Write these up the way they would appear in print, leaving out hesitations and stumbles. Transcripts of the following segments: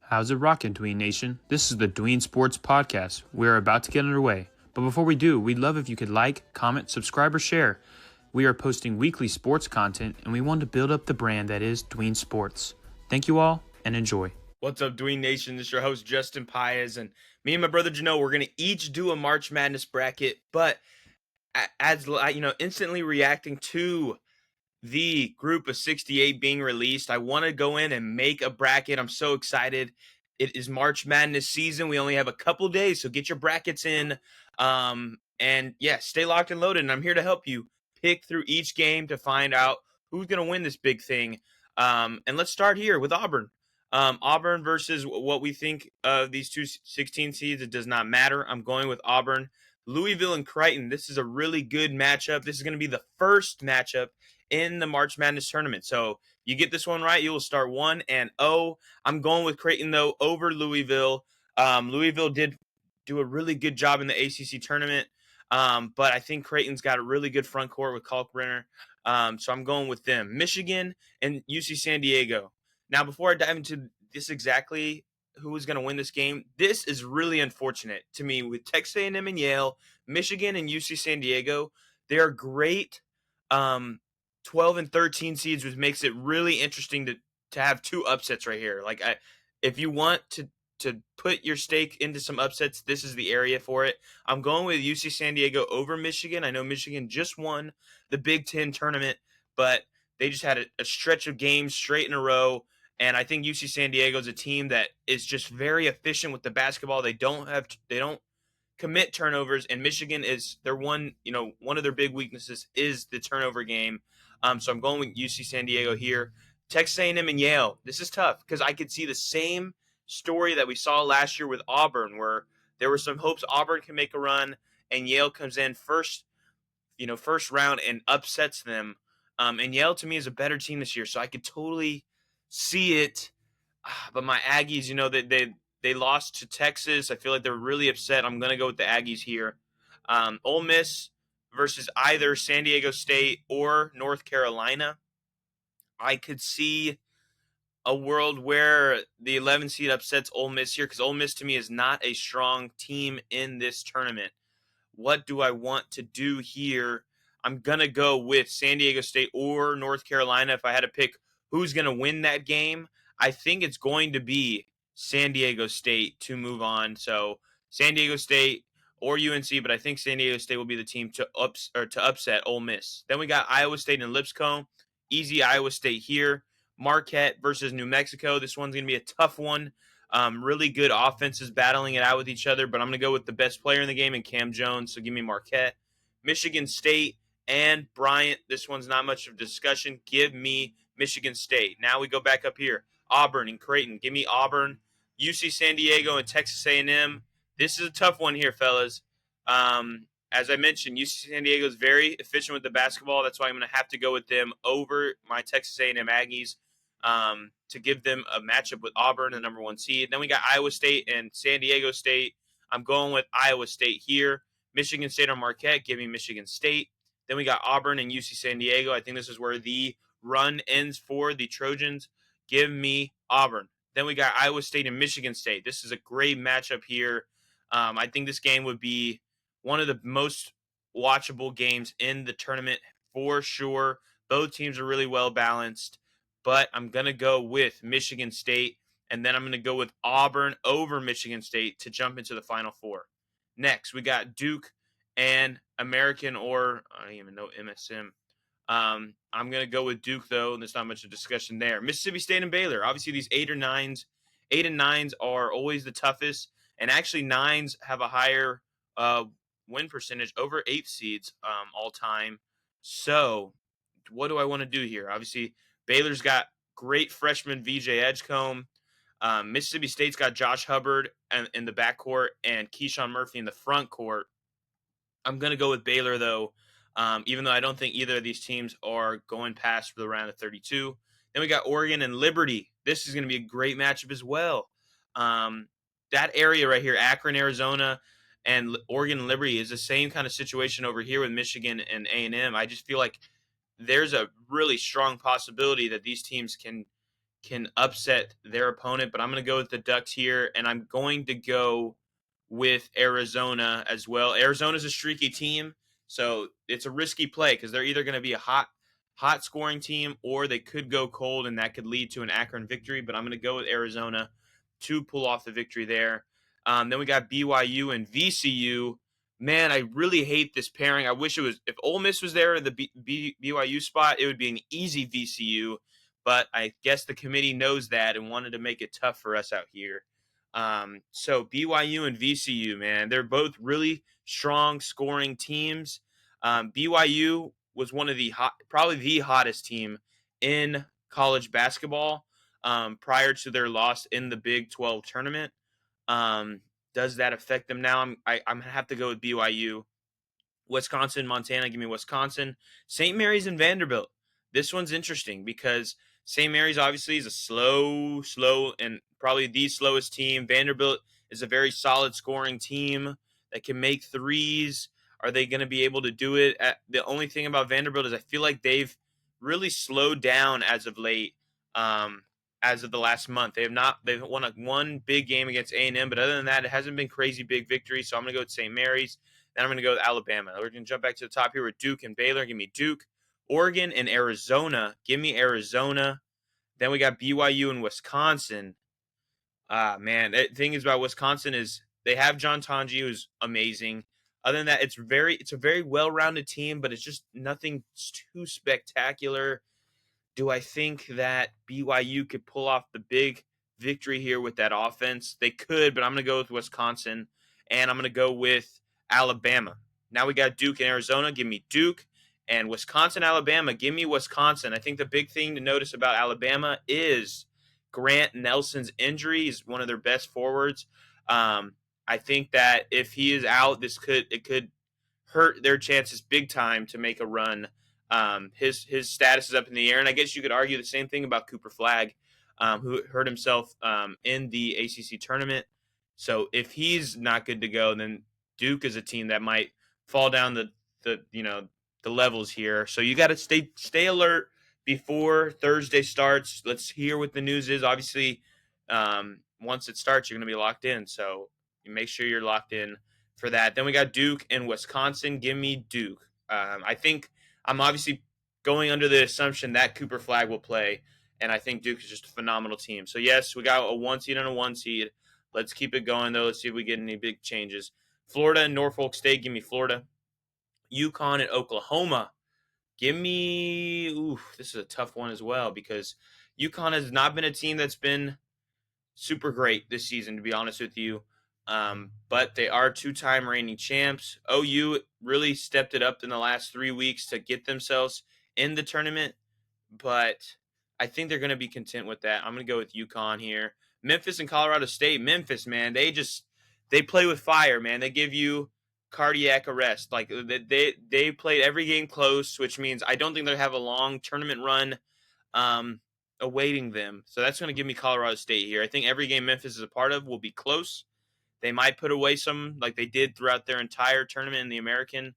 How's it rockin', Dween Nation? This is the Dween Sports Podcast. We're about to get underway. But before we do, we'd love if you could like, comment, subscribe, or share. We are posting weekly sports content, and we want to build up the brand that is Dween Sports. Thank you all, and enjoy. What's up, Dween Nation? This is your host, Justin Paez, and me and my brother Jano, we're going to each do a March Madness bracket, but as instantly reacting to the group of 68 being released, I want to go in and make a bracket. I'm so excited. It is March Madness season. We only have a couple days, so get your brackets in. And yeah, stay locked and loaded. And I'm here to help you pick through each game to find out who's going to win this big thing. And let's start here with Auburn. Auburn versus what we think of these two 16 seeds. It does not matter. I'm going with Auburn. Louisville and Creighton. This is a really good matchup. This is going to be the first matchup in the March Madness tournament. So you get this one right, you will start 1-0. I'm going with Creighton, though, over Louisville. Louisville did do a really good job in the ACC tournament, but I think Creighton's got a really good front court with Kalkbrenner. So I'm going with them. Michigan and UC San Diego. Now, before I dive into this exactly who is going to win this game, this is really unfortunate to me with Texas A&M and Yale, Michigan and UC San Diego. They are great 12 and 13 seeds, which makes it really interesting to have two upsets right here. If you want to put your stake into some upsets, this is the area for it. I'm going with UC San Diego over Michigan. I know Michigan just won the Big Ten tournament, but they just had a stretch of games straight in a row. And I think UC San Diego is a team that is just very efficient with the basketball. They don't commit turnovers, and Michigan is their one of their big weaknesses is the turnover game. So I'm going with UC San Diego here. Texas A&M and Yale. This is tough because I could see the same story that we saw last year with Auburn, where there were some hopes Auburn can make a run, and Yale comes in first round and upsets them. And Yale to me is a better team this year, so I could totally see it. But my Aggies, they lost to Texas. I feel like they're really upset. I'm going to go with the Aggies here. Ole Miss versus either San Diego State or North Carolina. I could see a world where the 11 seed upsets Ole Miss here because Ole Miss to me is not a strong team in this tournament. What do I want to do here? I'm going to go with San Diego State or North Carolina. If I had to pick who's going to win that game, I think it's going to be San Diego State to move on. So San Diego State or UNC, but I think San Diego State will be the team to upset Ole Miss. Then we got Iowa State and Lipscomb. Easy Iowa State here. Marquette versus New Mexico. This one's going to be a tough one. Really good offenses battling it out with each other, but I'm going to go with the best player in the game in Cam Jones, so give me Marquette. Michigan State and Bryant. This one's not much of a discussion. Give me Michigan State. Now we go back up here. Auburn and Creighton. Give me Auburn. UC San Diego and Texas A&M. This is a tough one here, fellas. As I mentioned, UC San Diego is very efficient with the basketball. That's why I'm going to have to go with them over my Texas A&M Aggies to give them a matchup with Auburn, the number one seed. Then we got Iowa State and San Diego State. I'm going with Iowa State here. Michigan State or Marquette. Give me Michigan State. Then we got Auburn and UC San Diego. I think this is where the run ends for the Trojans. Give me Auburn. Then we got Iowa State and Michigan State. This is a great matchup here. I think this game would be one of the most watchable games in the tournament for sure. Both teams are really well balanced, but I'm going to go with Michigan State, and then I'm going to go with Auburn over Michigan State to jump into the Final Four. Next, we got Duke and American, or I don't even know MSM. I'm going to go with Duke, though, and there's not much of discussion there. Mississippi State and Baylor. Obviously, these 8 and 9s are always the toughest, and actually 9s have a higher win percentage over 8 seeds all time. So what do I want to do here? Obviously, Baylor's got great freshman VJ Edgecombe. Mississippi State's got Josh Hubbard in the backcourt and Keyshawn Murphy in the front court. I'm going to go with Baylor, though, even though I don't think either of these teams are going past for the round of 32. Then we got Oregon and Liberty. This is going to be a great matchup as well. That area right here, Akron, Arizona, and Oregon and Liberty is the same kind of situation over here with Michigan and A&M. I just feel like there's a really strong possibility that these teams can can upset their opponent, but I'm going to go with the Ducks here, and I'm going to go with Arizona as well. Arizona's a streaky team, so it's a risky play because they're either going to be a hot scoring team or they could go cold, and that could lead to an Akron victory. But I'm going to go with Arizona to pull off the victory there. Then we got BYU and VCU. Man, I really hate this pairing. I wish it was if Ole Miss was there in the BYU spot, it would be an easy VCU. But I guess the committee knows that and wanted to make it tough for us out here. So BYU and VCU, man, they're both really strong scoring teams. BYU was one of probably the hottest team in college basketball prior to their loss in the Big 12 tournament. Does that affect them now? I'm gonna have to go with BYU. Wisconsin, Montana, give me Wisconsin. St. Mary's and Vanderbilt. This one's interesting because St. Mary's obviously is a slow, and probably the slowest team. Vanderbilt is a very solid scoring team that can make threes. Are they going to be able to do it? The only thing about Vanderbilt is I feel like they've really slowed down as of late. As of the last month, they've won one big game against A&M, but other than that, it hasn't been crazy big victories. So I'm going to go with St. Mary's. Then I'm going to go with Alabama. We're going to jump back to the top here with Duke and Baylor. Give me Duke. Oregon and Arizona. Give me Arizona. Then we got BYU and Wisconsin. Man, the thing is about Wisconsin is they have John Tonji, who's amazing. Other than that, it's a very well-rounded team, but it's just nothing too spectacular. Do I think that BYU could pull off the big victory here with that offense? They could, but I'm going to go with Wisconsin, and I'm going to go with Alabama. Now we got Duke and Arizona. Give me Duke. And Wisconsin, Alabama. Give me Wisconsin. I think the big thing to notice about Alabama is Grant Nelson's injury. He's one of their best forwards. I think that if he is out, it could hurt their chances big time to make a run. His status is up in the air, and I guess you could argue the same thing about Cooper Flagg, who hurt himself in the ACC tournament. So if he's not good to go, then Duke is a team that might fall down the levels here. So you got to stay alert before Thursday starts. Let's hear what the news is. Obviously, once it starts, you're going to be locked in. So you make sure you're locked in for that. Then we got Duke and Wisconsin. Give me Duke. I think I'm obviously going under the assumption that Cooper Flagg will play, and I think Duke is just a phenomenal team. So, yes, we got a 1 seed and a 1 seed. Let's keep it going, though. Let's see if we get any big changes. Florida and Norfolk State. Give me Florida. UConn and Oklahoma. Give me – this is a tough one as well because UConn has not been a team that's been super great this season, to be honest with you. But they are two-time reigning champs. OU really stepped it up in the last 3 weeks to get themselves in the tournament, but I think they're going to be content with that. I'm going to go with UConn here. Memphis and Colorado State. Memphis, man, they play with fire, man. They give you cardiac arrest. Like they played every game close, which means I don't think they'll have a long tournament run awaiting them. So that's going to give me Colorado State here. I think every game Memphis is a part of will be close. They might put away some like they did throughout their entire tournament in the American.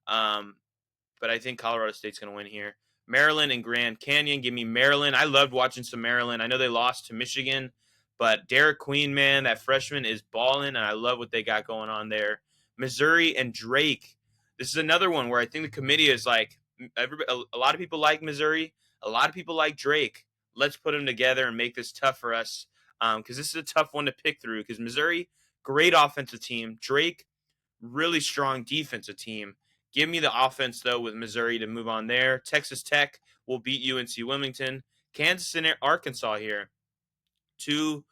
But I think Colorado State's going to win here. Maryland and Grand Canyon. Give me Maryland. I loved watching some Maryland. I know they lost to Michigan, but Derek Queen, man, that freshman is balling, and I love what they got going on there. Missouri and Drake. This is another one where I think the committee is like, a lot of people like Missouri. A lot of people like Drake. Let's put them together and make this tough for us because this is a tough one to pick through because Missouri, great offensive team. Drake, really strong defensive team. Give me the offense, though, with Missouri to move on there. Texas Tech will beat UNC Wilmington. Kansas and Arkansas here. Two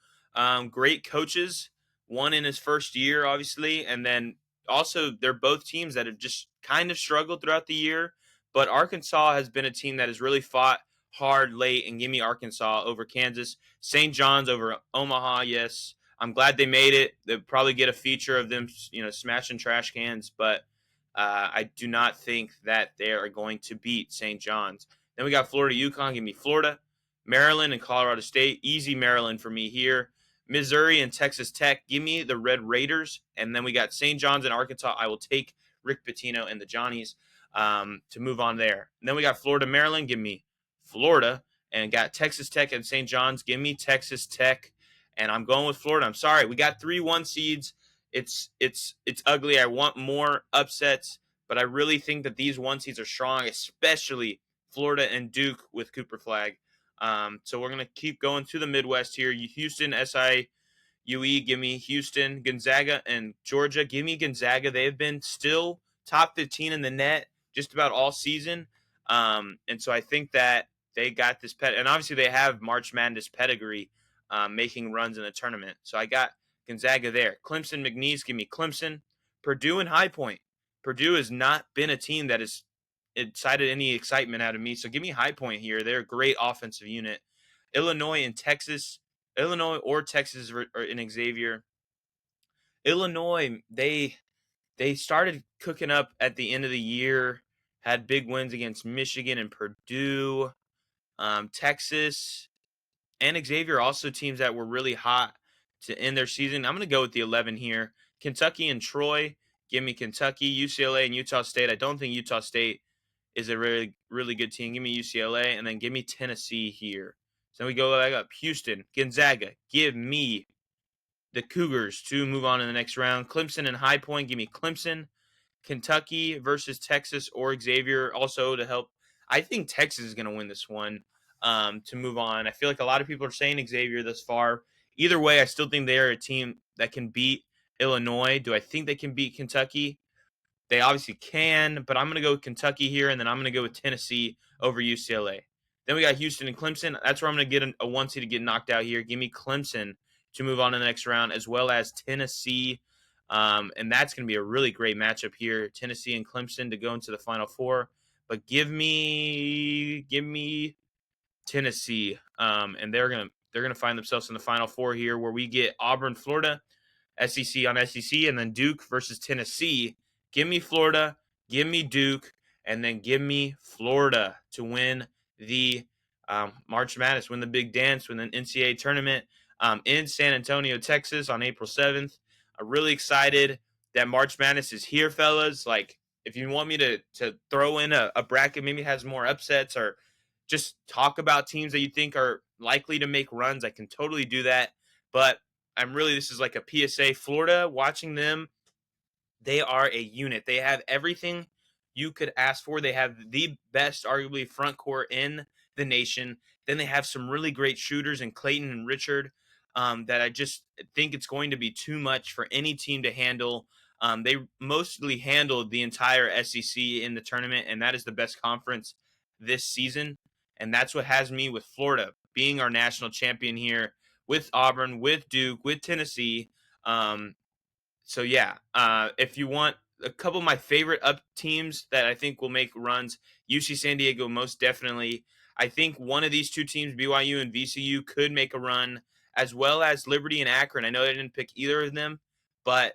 great coaches. One in his first year, obviously, and then also they're both teams that have just kind of struggled throughout the year. But Arkansas has been a team that has really fought hard late, and give me Arkansas over Kansas. St. John's over Omaha, yes. I'm glad they made it. They'll probably get a feature of them, smashing trash cans, but I do not think that they are going to beat St. John's. Then we got Florida, UConn. Give me Florida. Maryland and Colorado State. Easy Maryland for me here. Missouri and Texas Tech. Give me the Red Raiders. And then we got St. John's and Arkansas. I will take Rick Pitino and the Johnnies to move on there. And then we got Florida, Maryland. Give me Florida. and got Texas Tech and St. John's. Give me Texas Tech, and I'm going with Florida. I'm sorry, we got 3-1 seeds. It's ugly. I want more upsets, but I really think that these 1 seeds are strong, especially Florida and Duke with Cooper Flag. So we're gonna keep going to the Midwest here. Houston, SIUE, give me Houston. Gonzaga and Georgia, give me Gonzaga. They have been still top 15 in the net just about all season, and so I think that they got this and obviously they have March Madness pedigree, making runs in the tournament. So I got Gonzaga there. Clemson, McNeese, give me Clemson. Purdue and High Point. Purdue has not been a team that has excited any excitement out of me. So give me High Point here. They're a great offensive unit. Illinois and Texas. Illinois or Texas or in Xavier. Illinois, they started cooking up at the end of the year, had big wins against Michigan and Purdue. Texas and Xavier also teams that were really hot to end their season. I'm going to go with the 11 here. Kentucky and Troy. Give me Kentucky. UCLA and Utah State. I don't think Utah State is a really, really good team. Give me UCLA, and then give me Tennessee here. So we go back up. Houston, Gonzaga. Give me the Cougars to move on in the next round. Clemson and High Point. Give me Clemson. Kentucky versus Texas or Xavier also to help. I think Texas is going to win this one, to move on. I feel like a lot of people are saying Xavier thus far. Either way, I still think they are a team that can beat Illinois. Do I think they can beat Kentucky? They obviously can, but I'm going to go with Kentucky here, and then I'm going to go with Tennessee over UCLA. Then we got Houston and Clemson. That's where I'm going to get a 1 seed to get knocked out here. Give me Clemson to move on to the next round, as well as Tennessee. And that's going to be a really great matchup here. Tennessee and Clemson to go into the Final Four. But give me Tennessee. And they're gonna find themselves in the Final Four here, where we get Auburn, Florida, SEC on SEC, and then Duke versus Tennessee. Give me Florida, give me Duke, and then give me Florida to win the March Madness, win the big dance, win the NCAA tournament in San Antonio, Texas on April 7th. I'm really excited that March Madness is here, fellas. Like, if you want me to throw in a bracket, maybe has more upsets, or just talk about teams that you think are likely to make runs, I can totally do that. But this is like a PSA. Florida, watching them, they are a unit. They have everything you could ask for. They have the best, arguably, front court in the nation. Then they have some really great shooters in Clayton and Richard, that I just think it's going to be too much for any team to handle. They mostly handled the entire SEC in the tournament, and that is the best conference this season. And that's what has me with Florida being our national champion here, with Auburn, with Duke, with Tennessee. So yeah, if you want a couple of my favorite up teams that I think will make runs, UC San Diego most definitely. I think one of these two teams, BYU and VCU, could make a run, as well as Liberty and Akron. I know I didn't pick either of them, but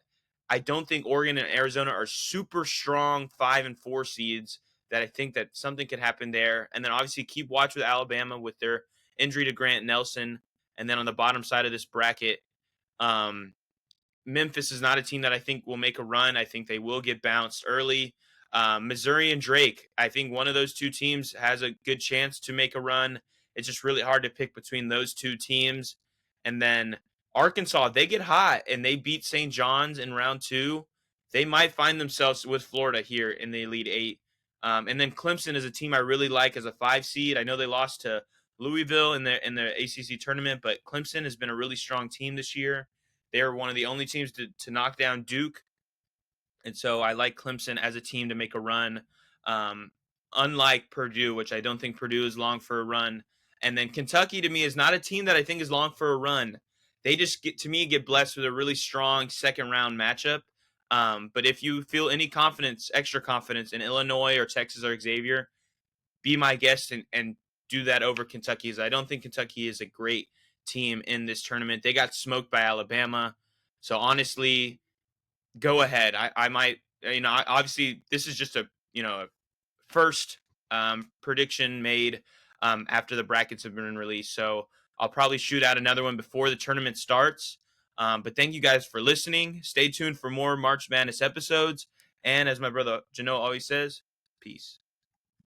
I don't think Oregon and Arizona are super strong 5 and 4 seeds. That I think that something could happen there. And then obviously keep watch with Alabama with their injury to Grant Nelson. And then on the bottom side of this bracket, Memphis is not a team that I think will make a run. I think they will get bounced early. Missouri and Drake, I think one of those two teams has a good chance to make a run. It's just really hard to pick between those two teams. And then Arkansas, they get hot and they beat St. John's in round 2. They might find themselves with Florida here in the Elite 8. And then Clemson is a team I really like as a 5 seed. I know they lost to Louisville in the ACC tournament, but Clemson has been a really strong team this year. They're one of the only teams to knock down Duke. And so I like Clemson as a team to make a run, unlike Purdue, which I don't think Purdue is long for a run. And then Kentucky, to me, is not a team that I think is long for a run. They just get blessed with a really strong second-round matchup. But if you feel any extra confidence in Illinois or Texas or Xavier, be my guest and do that over Kentucky, as I don't think Kentucky is a great team in this tournament. They got smoked by Alabama. So honestly, go ahead. I might, obviously this is just a first prediction made after the brackets have been released. So I'll probably shoot out another one before the tournament starts. But thank you guys for listening. Stay tuned for more March Madness episodes. And as my brother Jano always says, peace.